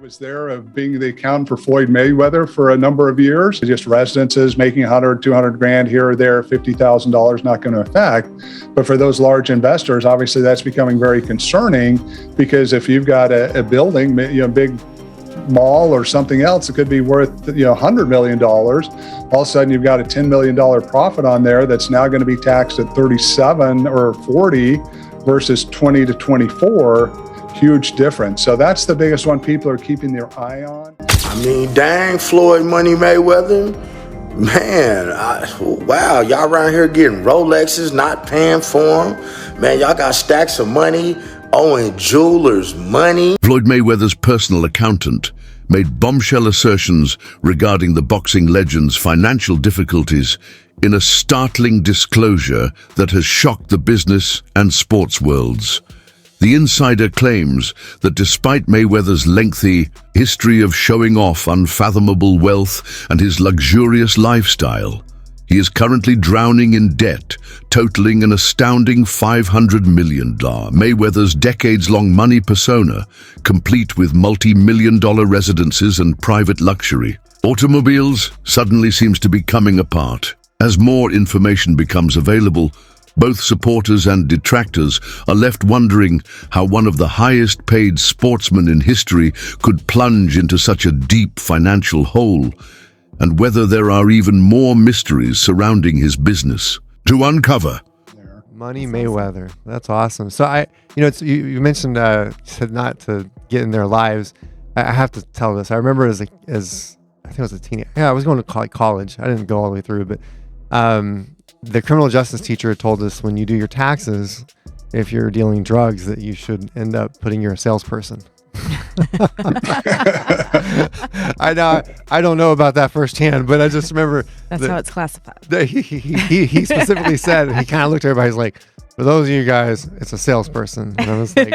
Was there of being the accountant for Floyd Mayweather for a number of years. Just residences making 100, 200 grand here or there, $50,000 not going to affect. But for those large investors, obviously that's becoming very concerning, because if you've got a building, big mall or something else, it could be worth $100 million. All of a sudden you've got a $10 million profit on there that's now going to be taxed at 37 or 40 versus 20 to 24. Huge difference. So that's the biggest one people are keeping their eye on. I mean, dang, Floyd Money Mayweather, man, wow, y'all around here getting Rolexes, not paying for them. Man, y'all got stacks of money, owing jewelers money. Floyd Mayweather's personal accountant made bombshell assertions regarding the boxing legend's financial difficulties in a startling disclosure that has shocked the business and sports worlds. The insider claims that despite Mayweather's lengthy history of showing off unfathomable wealth and his luxurious lifestyle, he is currently drowning in debt, totaling an astounding $500 million. Mayweather's decades-long money persona, complete with multi-million-dollar residences and private luxury. Automobiles suddenly seems to be coming apart. As more information becomes available, both supporters and detractors are left wondering how one of the highest paid sportsmen in history could plunge into such a deep financial hole, and whether there are even more mysteries surrounding his business. To uncover Money Mayweather. That's awesome. So you mentioned said not to get in their lives. I have to tell this. I remember as I think I was a teenager. Yeah, I was going to college. I didn't go all the way through, but the criminal justice teacher told us when you do your taxes, if you're dealing drugs, that you should end up putting you're a salesperson. I don't know about that firsthand, but I just remember that's how it's classified. He specifically said, he kind of looked at everybody, he's like, for those of you guys, it's a salesperson. And I was like,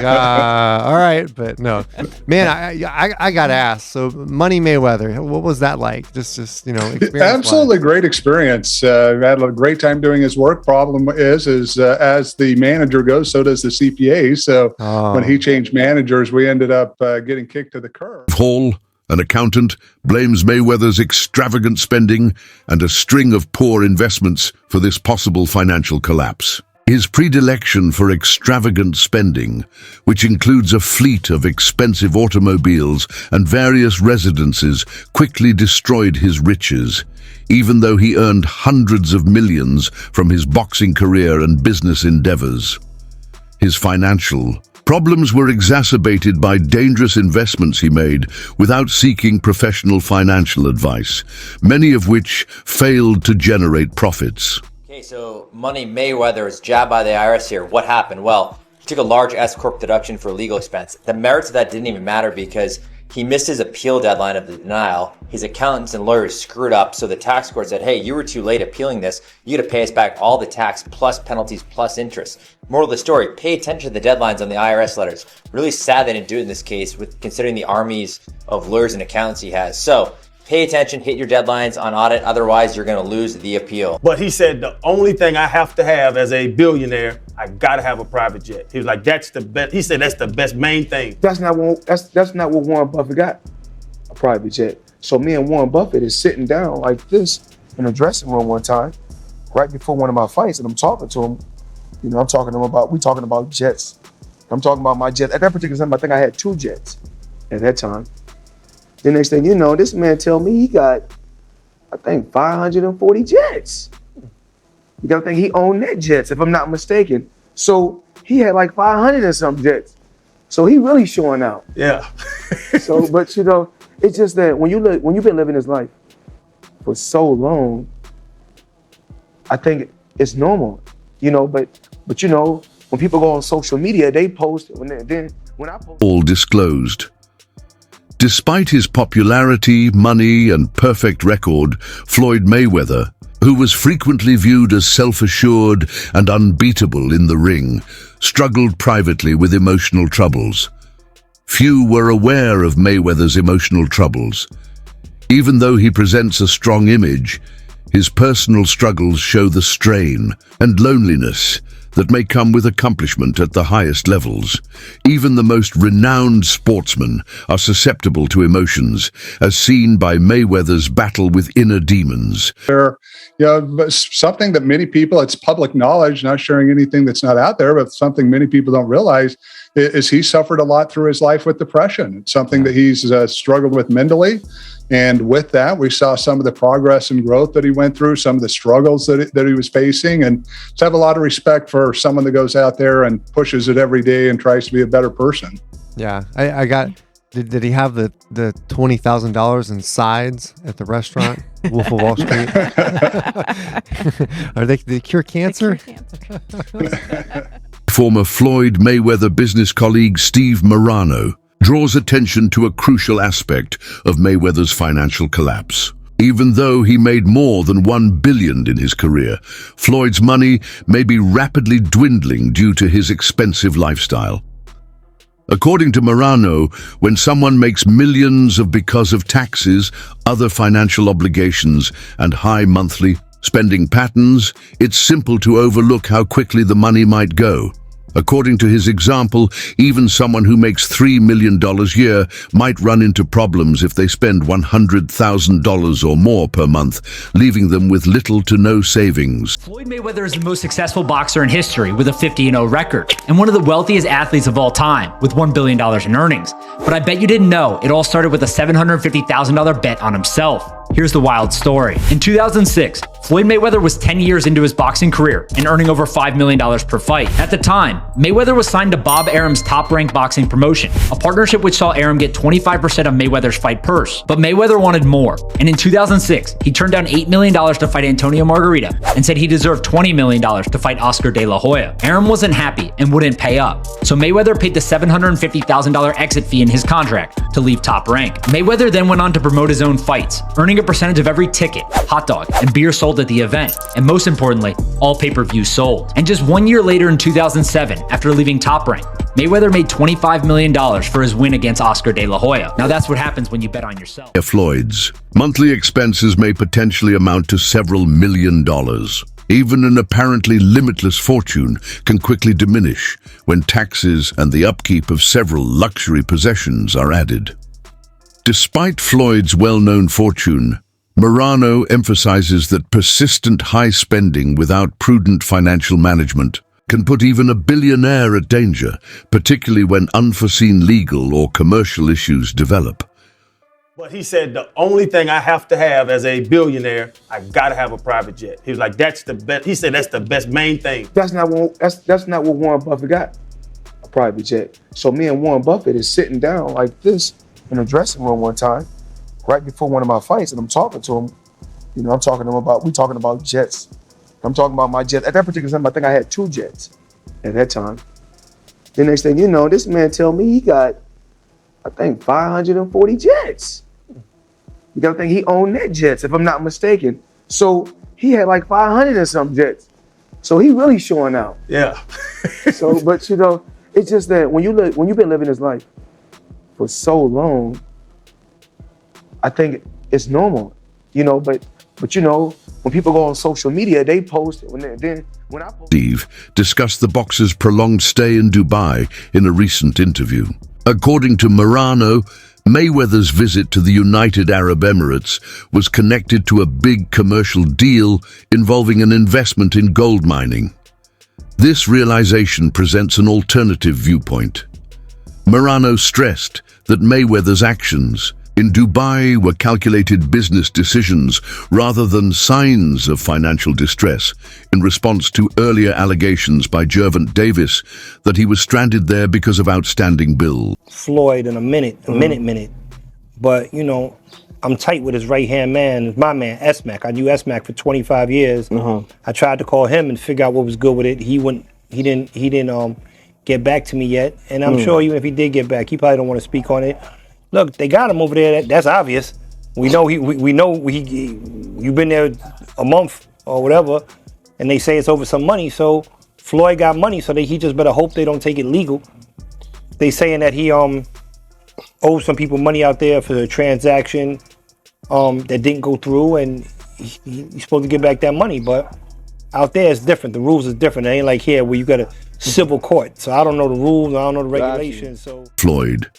all right, but no, man, I got asked. So Money Mayweather, what was that like? Just experience. Absolutely great experience. I had a great time doing his work. Problem is as the manager goes, so does the CPA. So when he changed managers, we ended up getting kicked to the curb. Hall, an accountant, blames Mayweather's extravagant spending and a string of poor investments for this possible financial collapse. His predilection for extravagant spending, which includes a fleet of expensive automobiles and various residences, quickly destroyed his riches, even though he earned hundreds of millions from his boxing career and business endeavors. His financial problems were exacerbated by dangerous investments he made without seeking professional financial advice, many of which failed to generate profits. Okay, so Money Mayweather is jabbed by the IRS here. What happened? Well, he took a large S-Corp deduction for legal expense. The merits of that didn't even matter because he missed his appeal deadline of the denial. His accountants and lawyers screwed up, so the tax court said, hey, you were too late appealing this. You got to pay us back all the tax plus penalties plus interest. Moral of the story, pay attention to the deadlines on the IRS letters. Really sad they didn't do it in this case, with considering the armies of lawyers and accountants he has. So pay attention, hit your deadlines on audit, otherwise you're going to lose the appeal. But he said the only thing I have to have as a billionaire, I got to have a private jet. He was like, that's the best. He said that's the best main thing. That's not what Warren Buffett got, a private jet. So me and Warren Buffett is sitting down like this in a dressing room one time, right before one of my fights, and I'm talking to him. I'm talking to him we talking about jets. I'm talking about my jets. At that particular time, I think I had 2 jets at that time. The next thing you know, this man tell me he got, I think, 540 jets. You gotta think he owned net jets, if I'm not mistaken. So he had like 500 and some jets. So he really showing out. Yeah. So, but it's just that when you've been living this life for so long, I think it's normal, but when people go on social media, they post when I post. All disclosed. Despite his popularity, money, and perfect record, Floyd Mayweather, who was frequently viewed as self-assured and unbeatable in the ring, struggled privately with emotional troubles. Few were aware of Mayweather's emotional troubles. Even though he presents a strong image, his personal struggles show the strain and loneliness that may come with accomplishment at the highest levels. Even the most renowned sportsmen are susceptible to emotions, as seen by Mayweather's battle with inner demons. But something that many people, it's public knowledge, not sharing anything that's not out there, but something many people don't realize is he suffered a lot through his life with depression. It's something that he's struggled with mentally. And with that, we saw some of the progress and growth that he went through, some of the struggles that he was facing, and to have a lot of respect for someone that goes out there and pushes it every day and tries to be a better person. Yeah, I got. Did he have the $20,000 in sides at the restaurant, Wolf of Wall Street? Are they cure cancer? Former Floyd Mayweather business colleague Steve Marano draws attention to a crucial aspect of Mayweather's financial collapse. Even though he made more than $1 billion in his career, Floyd's money may be rapidly dwindling due to his expensive lifestyle. According to Marano, when someone makes millions because of taxes, other financial obligations, and high monthly spending patterns, it's simple to overlook how quickly the money might go. According to his example, even someone who makes $3 million a year might run into problems if they spend $100,000 or more per month, leaving them with little to no savings. Floyd Mayweather is the most successful boxer in history with a 50-0 record, and one of the wealthiest athletes of all time with $1 billion in earnings. But I bet you didn't know it all started with a $750,000 bet on himself. Here's the wild story. In 2006, Floyd Mayweather was 10 years into his boxing career and earning over $5 million per fight. At the time, Mayweather was signed to Bob Arum's Top Rank Boxing promotion, a partnership which saw Arum get 25% of Mayweather's fight purse. But Mayweather wanted more, and in 2006, he turned down $8 million to fight Antonio Margarita and said he deserved $20 million to fight Oscar De La Hoya. Arum wasn't happy and wouldn't pay up, so Mayweather paid the $750,000 exit fee in his contract to leave Top Rank. Mayweather then went on to promote his own fights, earning a percentage of every ticket, hot dog, and beer sold at the event, and most importantly, all pay-per-views sold. And just 1 year later in 2007, after leaving Top Rank, Mayweather made $25 million for his win against Oscar De La Hoya. Now that's what happens when you bet on yourself. Floyd's monthly expenses may potentially amount to several $1 million. Even an apparently limitless fortune can quickly diminish when taxes and the upkeep of several luxury possessions are added. Despite Floyd's well-known fortune, Marano emphasizes that persistent high spending without prudent financial management can put even a billionaire at danger, particularly when unforeseen legal or commercial issues develop. But he said the only thing I have to have as a billionaire, I gotta have a private jet. He was like, that's the best. He said that's the best main thing. That's not what Warren Buffett got, a private jet. So me and Warren Buffett is sitting down like this in a dressing room one time, right before one of my fights, and I'm talking to him. You know, we talking about jets. I'm talking about my jet. At that particular time, I think I had 2 jets at that time. The next thing you know, this man tell me he got, I think, 540 jets. You gotta think he owned net jets, if I'm not mistaken. So he had like 500 and some jets. So he really showing out. Yeah. So, but you know, it's just that when you've been living this life for so long, I think it's normal, you know. But you know, when people go on social media, they post it. When I post, Steve discussed the boxer's prolonged stay in Dubai in a recent interview. According to Marano, Mayweather's visit to the United Arab Emirates was connected to a big commercial deal involving an investment in gold mining. This realization presents an alternative viewpoint. Marano stressed that Mayweather's actions in Dubai were calculated business decisions rather than signs of financial distress in response to earlier allegations by Gervonta Davis that he was stranded there because of outstanding bills. Floyd in a minute. But, you know, I'm tight with his right-hand man, my man, S-Mac. I knew S-Mac for 25 years. I tried to call him and figure out what was good with it. He didn't get back to me yet. And I'm sure even if he did get back, he probably don't want to speak on it. Look, they got him over there. That's obvious. We know you've been there a month or whatever, and they say it's over some money. So Floyd got money, so he just better hope they don't take it legal. They saying that he owed some people money out there for the transaction that didn't go through, and he's supposed to get back that money. But out there it's different. The rules is different. It ain't like here where you got a civil court. So I don't know the rules, I don't know the regulations. So Floyd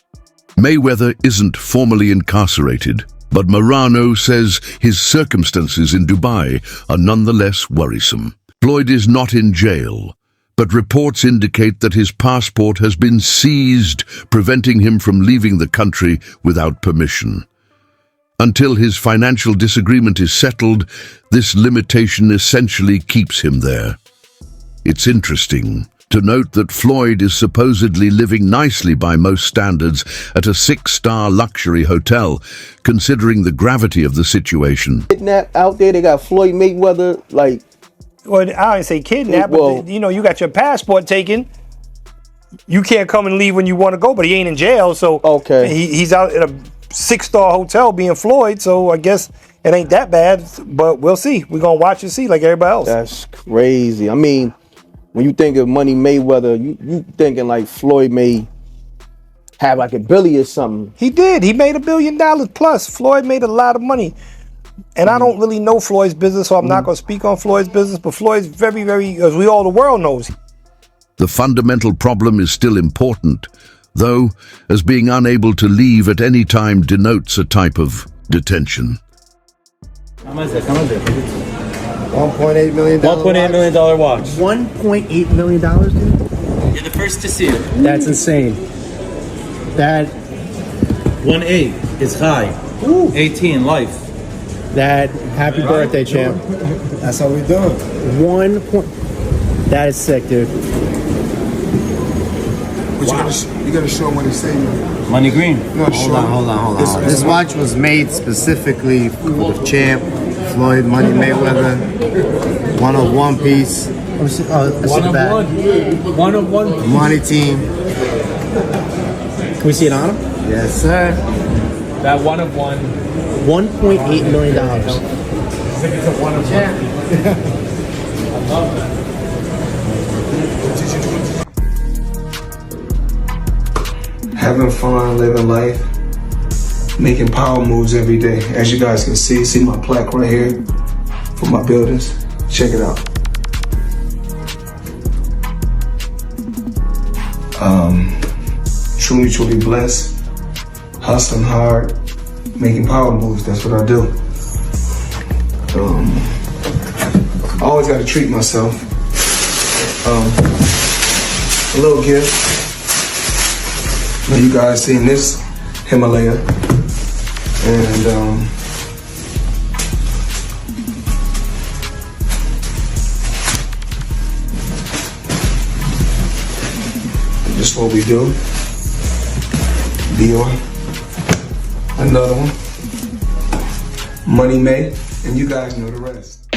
Mayweather isn't formally incarcerated, but Morano says his circumstances in Dubai are nonetheless worrisome. Floyd is not in jail, but reports indicate that his passport has been seized, preventing him from leaving the country without permission. Until his financial disagreement is settled, this limitation essentially keeps him there. It's interesting to note that Floyd is supposedly living nicely by most standards at a 6-star luxury hotel, considering the gravity of the situation. Kidnapped out there, they got Floyd Mayweather, like... Well, I don't say kidnap, well, but you know, you got your passport taken. You can't come and leave when you want to go, but he ain't in jail, so okay. He's out at a 6-star hotel being Floyd, so I guess it ain't that bad, but we'll see. We're gonna watch and see like everybody else. That's crazy. I mean, when you think of Money Mayweather, you thinking like Floyd may have like $1 billion or something. He did. He made $1 billion plus. Floyd made a lot of money. And I don't really know Floyd's business, so I'm not going to speak on Floyd's business, but Floyd's very, very, as we all the world knows. The fundamental problem is still important, though, as being unable to leave at any time denotes a type of detention. How much is it? How much is it? $1.8 million. $1.8 million watch. $1.8 million, dude? You're the first to see it. That's insane. That 1.8 is high. Ooh. 18 life. That happy birthday, champ. That's how we doing. That is sick, dude. But you gotta show them what they say. Money green. Hold on. This watch was made specifically for the champ, Floyd Money Mayweather. 101 piece. One of one. Money team. Can we see it on him? Yes, sir. That one of one. $1.8 million. I think it's a one of one. I love that. Having fun, living life, making power moves every day. As you guys can see my plaque right here for my buildings. Check it out. Truly blessed, hustling hard, making power moves. That's what I do. I always got to treat myself. A little gift. You guys seen this Himalaya, and this is what we do. Dior, another one. Money May, and you guys know the rest.